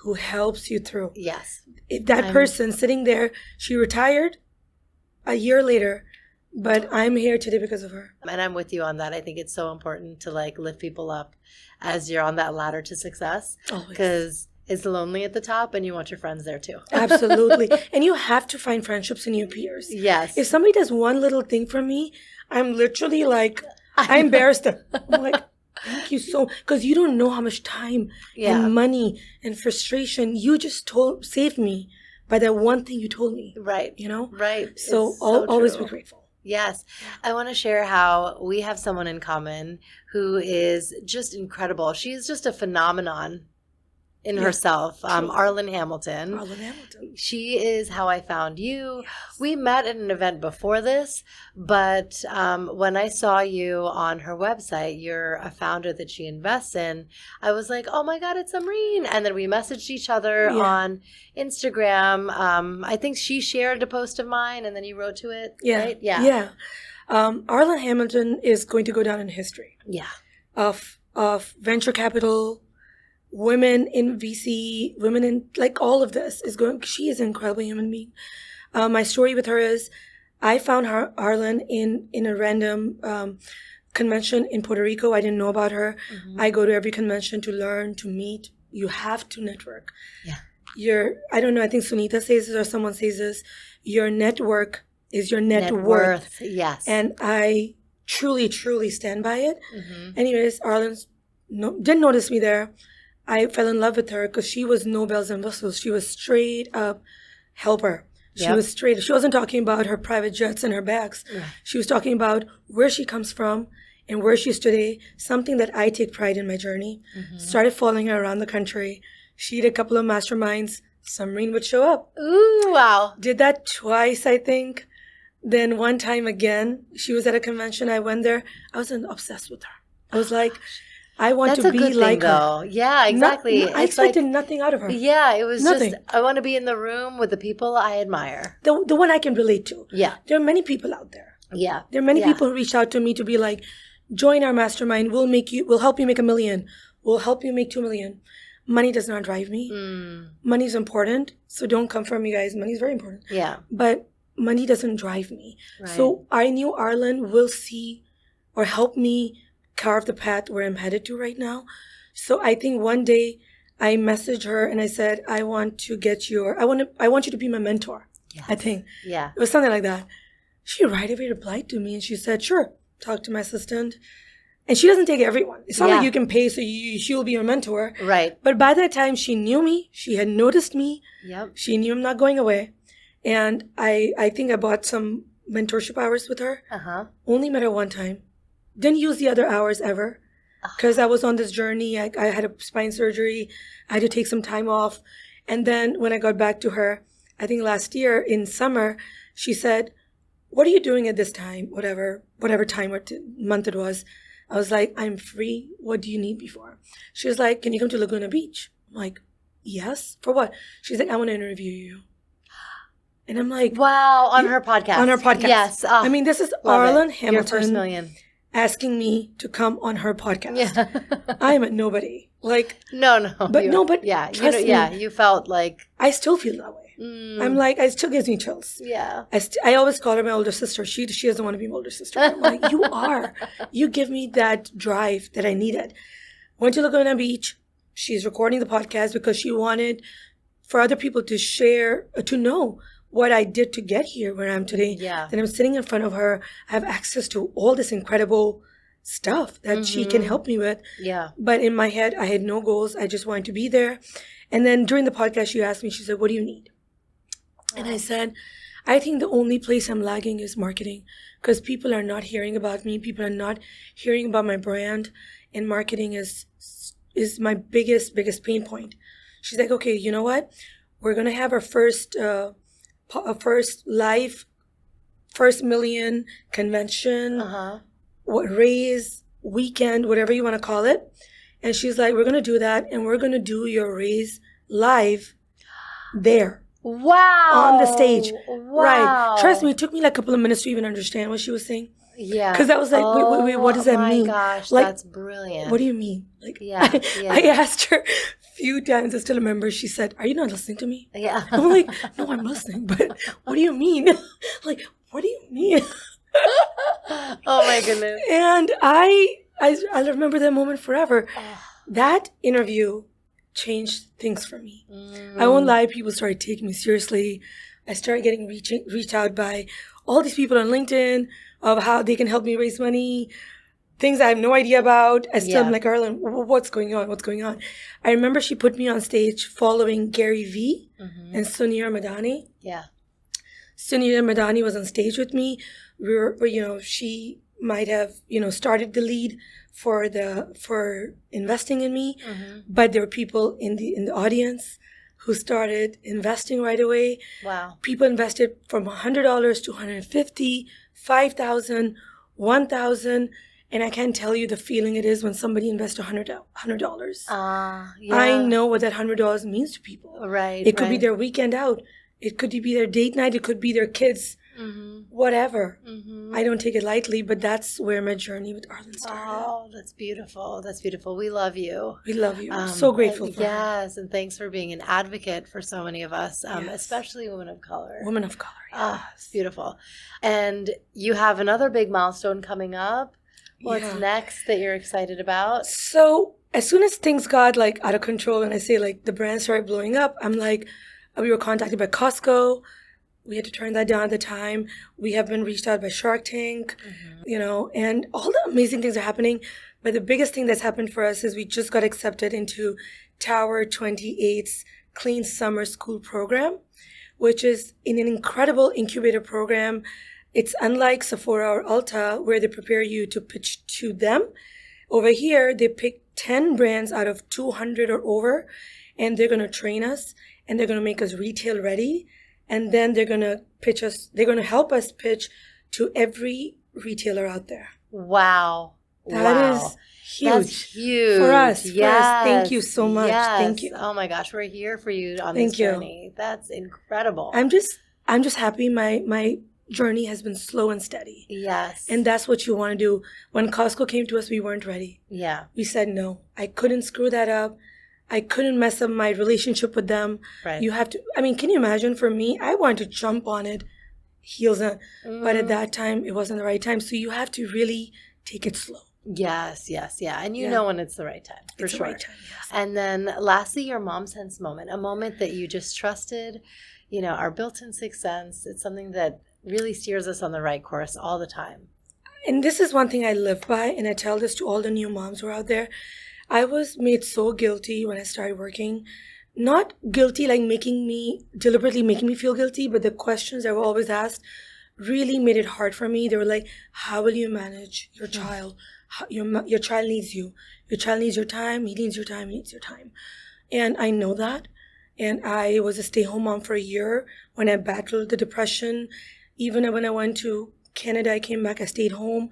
who helps you through. Yes. If that person sitting there, she retired a year later, but I'm here today because of her. And I'm with you on that. I think it's so important to like lift people up as you're on that ladder to success. Because it's lonely at the top and you want your friends there too. Absolutely. And you have to find friendships in your peers. Yes. If somebody does one little thing for me, I'm literally like, I embarrass them. I'm like, thank you so, because you don't know how much time and money and frustration you just saved me by that one thing you told me. Right. You know? Right. So It's so always true. be grateful. Yes. I want to share how we have someone in common who is just incredible. She's just a phenomenon in herself. Arlen Hamilton. Arlen Hamilton. She is how I found you. Yes. We met at an event before this, but when I saw you on her website, you're a founder that she invests in, I was like, oh my God, it's Samreen. And then we messaged each other on Instagram. I think she shared a post of mine and then you wrote to it, right? Yeah. Arlen Hamilton is going to go down in history. Yeah. Of venture capital, women in VC, women in like all of this she is an incredible human being. My story with her is I found Arlen in a random convention in Puerto Rico. I didn't know about her. Mm-hmm. I go to every convention to learn, to meet. You have to network. Yeah. I don't know, I think Sunita says this or someone says this. Your network is your net worth. Yes. And I truly, truly stand by it. Mm-hmm. Anyways, Arlen didn't notice me there. I fell in love with her because she was no bells and whistles. She was straight up helper. She was straight. She wasn't talking about her private jets and her bags. Right. She was talking about where she comes from and where she is today, something that I take pride in my journey. Mm-hmm. Started following her around the country. She did a couple of masterminds. Samreen would show up. Ooh, wow. Did that twice, I think. Then one time again, she was at a convention. I went there. I was obsessed with her. I was like, I want to be like her. Yeah, exactly. I expected nothing out of her. Yeah, it was nothing. Just, I want to be in the room with the people I admire. The one I can relate to. Yeah. There are many people out there. Yeah. There are many people who reached out to me to be like, join our mastermind. We'll help you make $1 million. We'll help you make $2 million. Money does not drive me. Money is important. So don't come for me, guys. Money is very important. Yeah. But money doesn't drive me. Right. So I knew Arlen will see or help me carve the path where I'm headed to right now. So I think one day I messaged her and I said, I want you to be my mentor. Yes. I think. Yeah. It was something like that. She right away replied to me and she said, sure, talk to my assistant. And she doesn't take everyone. It's not like you can pay so she'll be your mentor. Right. But by that time she knew me. She had noticed me. Yep. She knew I'm not going away. And I think I bought some mentorship hours with her. Only met her one time. Didn't use the other hours ever because I was on this journey. I had a spine surgery. I had to take some time off. And then when I got back to her, I think last year in summer, she said, what are you doing at this time? Whatever time or month it was. I was like, I'm free. What do you need me for? She was like, can you come to Laguna Beach? I'm like, yes. For what? She's like, I want to interview you. And I'm like, wow, on her podcast. On her podcast. Yes. I mean, this is Arlen Hamilton. Your first million. Asking me to come on her podcast. Yeah. I am a nobody. Like no. But yeah, trust me, you felt like I still feel that way. I'm like, it still gives me chills. Yeah. I always call her my older sister. She doesn't want to be my older sister. I'm like, you are. You give me that drive that I needed. Went to Laguna Beach. She's recording the podcast because she wanted for other people to share, to know what I did to get here where I am today. Yeah. Then I'm sitting in front of her. I have access to all this incredible stuff that she can help me with. Yeah. But in my head, I had no goals. I just wanted to be there. And then during the podcast, she asked me, she said, what do you need? And I said, I think the only place I'm lagging is marketing, because people are not hearing about me. People are not hearing about my brand, and marketing is my biggest pain point. She's like, okay, you know what? We're going to have our first live, first million convention, raise, weekend, whatever you want to call it. And she's like, we're going to do that, and we're going to do your raise live there. Wow. On the stage. Wow. Right. Trust me, it took me like a couple of minutes to even understand what she was saying. Yeah. Because I was like, wait, what does that mean? Oh my gosh, like, that's brilliant. What do you mean? Like, Yeah. I asked her a few times, I still remember, she said, are you not listening to me? Yeah. I'm like, no, I'm listening, but what do you mean? Like, what do you mean? Oh my goodness. And I remember that moment forever. That interview changed things for me. I won't lie, people started taking me seriously. I started getting reached out by all these people on LinkedIn of how they can help me raise money, things I have no idea about. I still am like, Arlen, what's going on? What's going on? I remember she put me on stage following Gary Vee and Sunir Madani. Yeah. Sunir Madani was on stage with me. We were, she might have, started the lead for investing in me, but there were people in the audience who started investing right away. Wow. People invested from $100 to $150, $5,000, $1,000, and I can't tell you the feeling it is when somebody invests $100. Yeah. I know what that $100 means to people. Right. It could be their weekend out. It could be their date night. It could be their kids. Whatever. I don't take it lightly, but that's where my journey with Arlen started. Oh, that's beautiful. That's beautiful. We love you. We love you. I'm so grateful for her. Yes, and thanks for being an advocate for so many of us, especially women of color. Women of color, yes. It's beautiful. And you have another big milestone coming up. What's next that you're excited about? So as soon as things got like out of control, and I say like the brand started blowing up, I'm like, we were contacted by Costco. We had to turn that down at the time. We have been reached out by Shark Tank, and all the amazing things are happening. But the biggest thing that's happened for us is we just got accepted into Tower 28's Clean Summer School program, which is in an incredible incubator program. It's unlike Sephora or Ulta, where they prepare you to pitch to them. Over here, they pick 10 brands out of 200 or over, and they're going to train us, and they're going to make us retail ready. And then they're going to help us pitch to every retailer out there. Wow. That is huge. That's huge. For us. Yes. Thank you so much. Yes. Thank you. Oh my gosh, we're here for you on this journey. That's incredible. I'm just happy my journey has been slow and steady. Yes. And that's what you want to do. When Costco came to us, we weren't ready. Yeah. We said no. I couldn't screw that up. I couldn't mess up my relationship with them. Right. You have to, can you imagine for me, I wanted to jump on it, heels on, but at that time, it wasn't the right time. So you have to really take it slow. Yes, yeah. And you know when it's the right time, for it's sure. The right time, yes. And then lastly, your mom sense moment, a moment that you just trusted, our built-in sixth sense. It's something that really steers us on the right course all the time. And this is one thing I live by, and I tell this to all the new moms who are out there. I was made so guilty when I started working. Not guilty like deliberately making me feel guilty, but the questions that were always asked really made it hard for me. They were like, how will you manage your child? Your child needs you. Your child needs your time. He needs your time. He needs your time. And I know that. And I was a stay-home mom for a year when I battled the depression. Even when I went to Canada, I came back, I stayed home.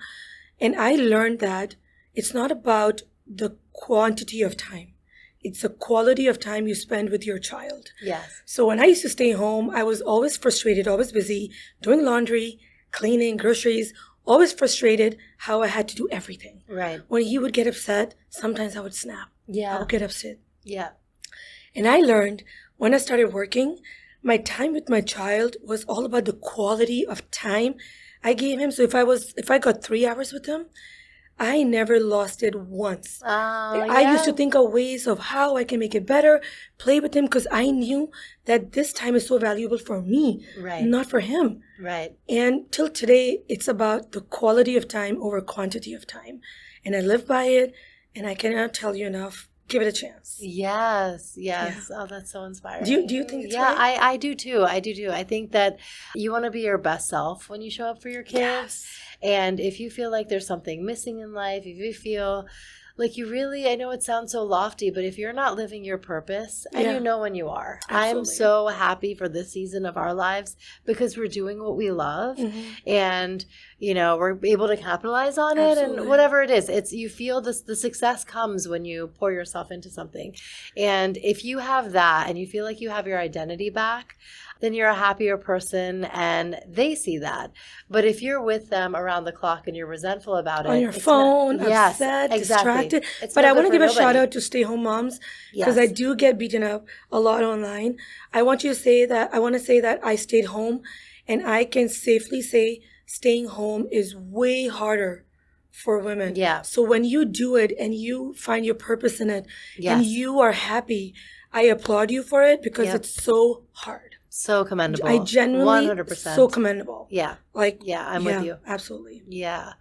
And I learned that it's not about the quantity of time. It's the quality of time you spend with your child. Yes. So when I used to stay home, I was always frustrated, always busy, doing laundry, cleaning, groceries, always frustrated how I had to do everything. Right. When he would get upset, sometimes I would snap. Yeah. I would get upset. Yeah. And I learned when I started working, my time with my child was all about the quality of time I gave him. So if I got 3 hours with him, I never lost it once. Oh, I used to think of ways of how I can make it better, play with him, because I knew that this time is so valuable for me, Right. not for him. Right. And till today, it's about the quality of time over quantity of time. And I live by it, and I cannot tell you enough. Give it a chance. Yes. Yeah. Oh, that's so inspiring. Do you think it's Yeah, right? I do too. I do too. I think that you want to be your best self when you show up for your kids. Yes. And if you feel like there's something missing in life, if you feel like you really, I know it sounds so lofty, but if you're not living your purpose, and Yeah. you know when you are. I'm Absolutely. so happy for this season of our lives because we're doing what we love and, we're able to capitalize on it Absolutely. and whatever it is. It's you feel this, the success comes when you pour yourself into something. And if you have that and you feel like you have your identity back, then you're a happier person and they see that. But if you're with them around the clock and you're resentful about it. On your it's phone, not, yes, upset, exactly. distracted. It's But no I good want to for give a shout nobody. out to stay-home moms because Yes. I do get beaten up a lot online. I want to say that I stayed home, and I can safely say staying home is way harder for women. Yeah. So when you do it and you find your purpose in it Yes. and you are happy, I applaud you for it because Yep. it's so hard. So commendable. I genuinely 100%. so commendable. Yeah. Like Yeah, I'm with you. Absolutely. Yeah.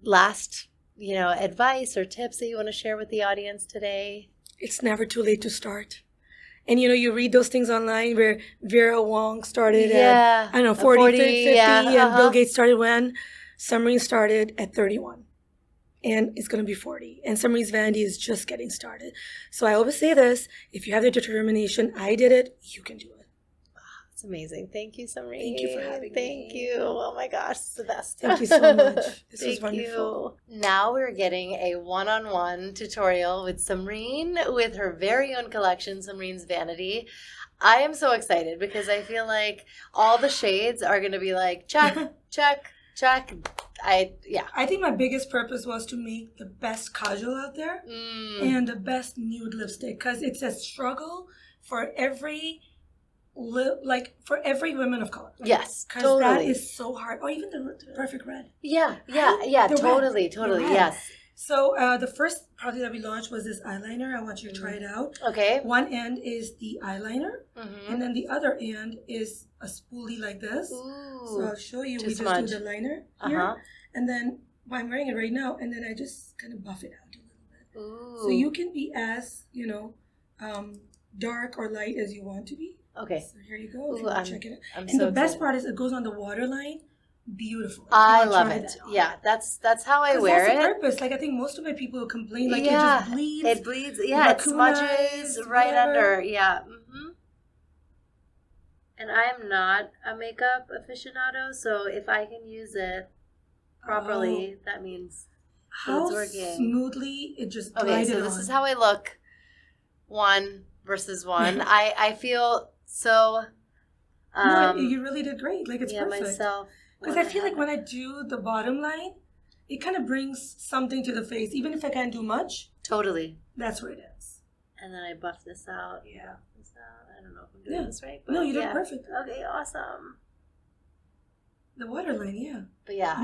Last, advice or tips that you want to share with the audience today? It's never too late to start. And you read those things online where Vera Wong started Yeah. at, I don't know, 40, 50, yeah, and Bill Gates started when? Samreen started at 31. And it's going to be 40. And Samreen's vanity is just getting started. So I always say this, if you have the determination, I did it, you can do it. It's amazing. Thank you, Samreen. Thank you for having Thank me. you. Oh my gosh, it's the best. Thank you so much. This was Thank wonderful. you. Now we're getting a one-on-one tutorial with Samreen with her very own collection, Samreen's Vanity. I am so excited because I feel like all the shades are going to be like, check, check, check. I think my biggest purpose was to make the best kajal out there and the best nude lipstick because it's a struggle for every woman of color. Yes, Because totally. that is so hard. Or even the perfect red. Yeah, The totally, red. totally, The red. yes. So the first product that we launched was this eyeliner. I want you to try it out. Okay. One end is the eyeliner, and then the other end is a spoolie like this. Ooh. So I'll show you. To We just smudge. do the liner here, and then I'm wearing it right now, and then I just kind of buff it out a little bit. Ooh. So you can be as dark or light as you want to be. Okay. So here you go. If Ooh, you want to check it out. I'm And so the best excited. part is it goes on the waterline. Beautiful. I You wanna love try it. that on. Yeah, that's how I 'Cause wear that's the it. purpose. Like I think most of my people complain like yeah, it just bleeds. It bleeds. Yeah, it lacunas, smudges right whatever. under. Yeah. And I am not a makeup aficionado, so if I can use it properly, that means How it's working. smoothly it just Okay, glided so this on. is how I look. One versus one. I feel so. No, you really did great. Like it's perfect. Myself. Because I feel like when I do the bottom line, it kind of brings something to the face. Even if I can't do much, Totally. that's what it is. And then I buff this out. Yeah. Buff this out. I don't know if I'm doing Yeah. this right. No, you did yeah. perfect. Okay, awesome. The waterline, yeah. But yeah,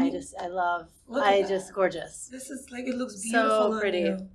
I love. Look at Just that. gorgeous. This is like, it looks So beautiful on pretty. you.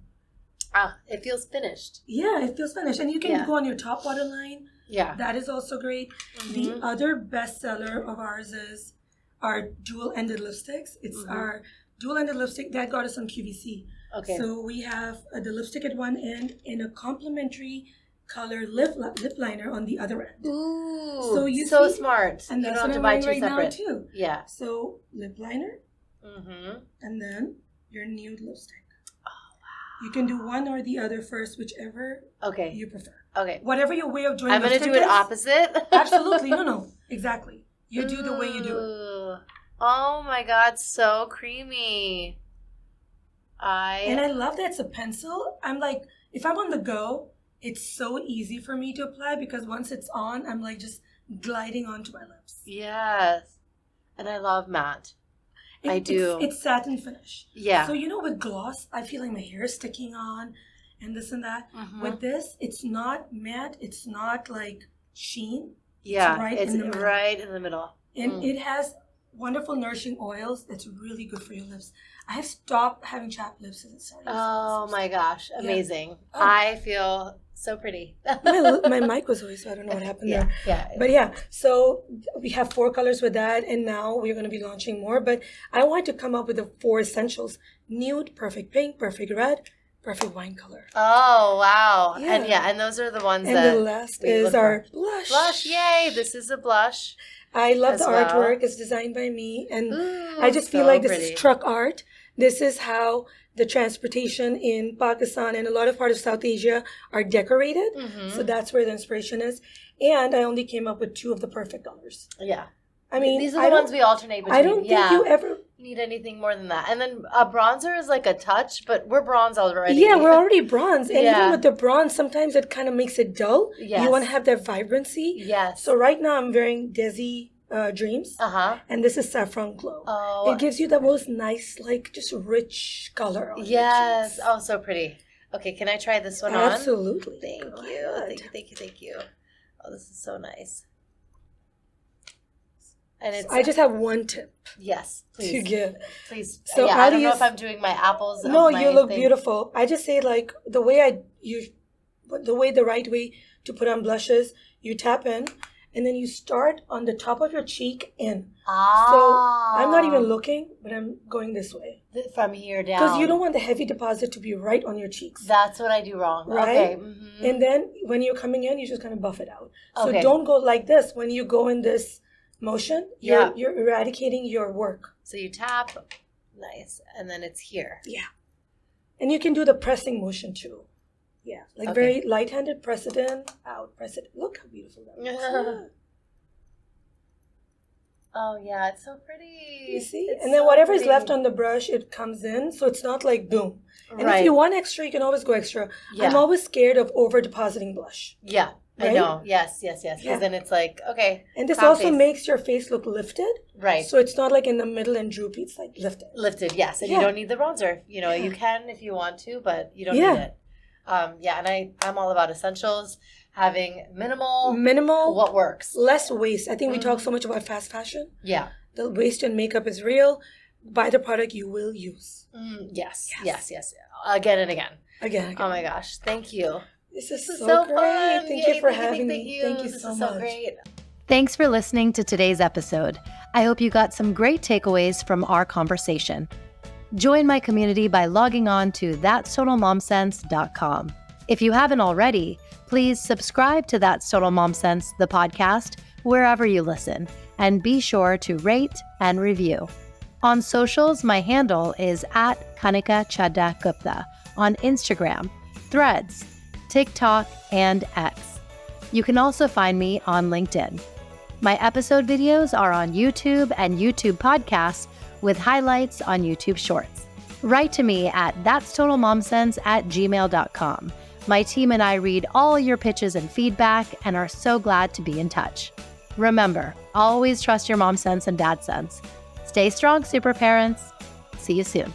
It feels finished. Yeah, it feels finished. And you can Yeah. go on your top waterline. Yeah. That is also great. The other bestseller of ours is our dual-ended lipsticks. It's our dual-ended lipstick that got us on QVC. Okay. So we have the lipstick at one end and a complementary color lip liner on the other end. Ooh. So you so see- smart. And you that's don't what have to I'm buy wearing two right separate. now too. Yeah. So lip liner Mm-hmm. and then your nude lipstick. You can do one or the other first, whichever Okay. you prefer. Okay. Whatever your way of doing I'm gonna lipstick do it is. opposite. Absolutely. No. Exactly. You do the way you do it. Ooh. Oh my god, so creamy. And I love that it's a pencil. I'm like, if I'm on the go, it's so easy for me to apply because once it's on, I'm like just gliding onto my lips. Yes. And I love matte. I do. It's satin finish. Yeah. So, with gloss, I feel like my hair is sticking on and this and that. Mhm. With this, it's not matte. It's not like sheen. Yeah. right It's in the middle. right in the middle. And it has wonderful nourishing oils that's really good for your lips. I have stopped having chapped lips since it started. Oh my gosh, amazing. Yeah. I feel so pretty. my mic was always, so I don't know what happened there. Yeah. But yeah, so we have 4 colors with that, and now we're going to be launching more. But I wanted to come up with the 4 essentials: nude, perfect pink, perfect red, perfect wine color. Oh, wow. Yeah. And those are the ones And that the last we is look our for. blush. Blush, yay. This is a blush. I love as the well. artwork. It's designed by me. And Ooh, I just feel so like this pretty. is truck art. This is how the transportation in Pakistan and a lot of parts of South Asia are decorated. Mm-hmm. So that's where the inspiration is. And I only came up with 2 of the perfect colors. Yeah. I mean, these are the ones we alternate between. I don't think you ever need anything more than that. And then a bronzer is like a touch, but we're bronze already. Yeah, we're already bronze. And Yeah. even with the bronze, sometimes it kind of makes it dull. Yes. You want to have that vibrancy. Yes. So right now I'm wearing Desi Dreams. Uh-huh. And this is Saffron Glow. Oh. It gives you the most nice, like, just rich color on your Yes. cheeks. Oh, so pretty. Okay, can I try this one Absolutely. on? Thank Go you. ahead. Thank you. Oh, this is so nice. And it's I just have one tip yes, please. to give. Please. So yeah, how I do don't know you if I'm doing my apples. No, of my you look thing. beautiful. I just say, like, the right way to put on blushes, you tap in, and then you start on the top of your cheek in. Ah. So I'm not even looking, but I'm going this way. From here down. Because you don't want the heavy deposit to be right on your cheeks. That's what I do wrong. Right? Okay. Mm-hmm. And then when you're coming in, you just kind of buff it out. So Okay. don't go like this. When you go in this motion, you're eradicating your work. So you tap, nice, and then it's here. Yeah. And you can do the pressing motion too. Yeah. Like Okay. very light-handed, press it in, out, press it. Look how beautiful that looks. Yeah. Oh yeah, it's so pretty. You see? It's And then so whatever is pretty. left on the brush, it comes in. So it's not like boom. And Right. if you want extra, you can always go extra. Yeah. I'm always scared of over-depositing blush. Yeah, I Right? know. Yes. Because Yeah. then it's like, okay. And this calm also face. makes your face look lifted. Right. So it's not like in the middle and droopy. It's like lifted. Lifted, yes. And Yeah. you don't need the bronzer. You know, Yeah. you can if you want to, but you don't Yeah. need it. And I'm all about essentials, having minimal, Minimal, what works. less waste. I think we talk so much about fast fashion. Yeah. The waste in makeup is real. Buy the product you will use. Yes. Again and again. Again. Oh my gosh. Thank you. This is This is so so great. fun. Thank Yay, you for thank having thank me. you. Thank you This so is much. so great. Thanks for listening to today's episode. I hope you got some great takeaways from our conversation. Join my community by logging on to that'stotalmomsense.com. If you haven't already, please subscribe to That's Total Mom Sense, the podcast, wherever you listen, and be sure to rate and review. On socials, my handle is at Kanika Chadda Gupta on Instagram, Threads, TikTok, and X. You can also find me on LinkedIn. My episode videos are on YouTube and YouTube podcasts with highlights on YouTube Shorts. Write to me at that'stotalmomsense@gmail.com. My team and I read all your pitches and feedback and are so glad to be in touch. Remember, always trust your mom sense and dad sense. Stay strong, super parents. See you soon.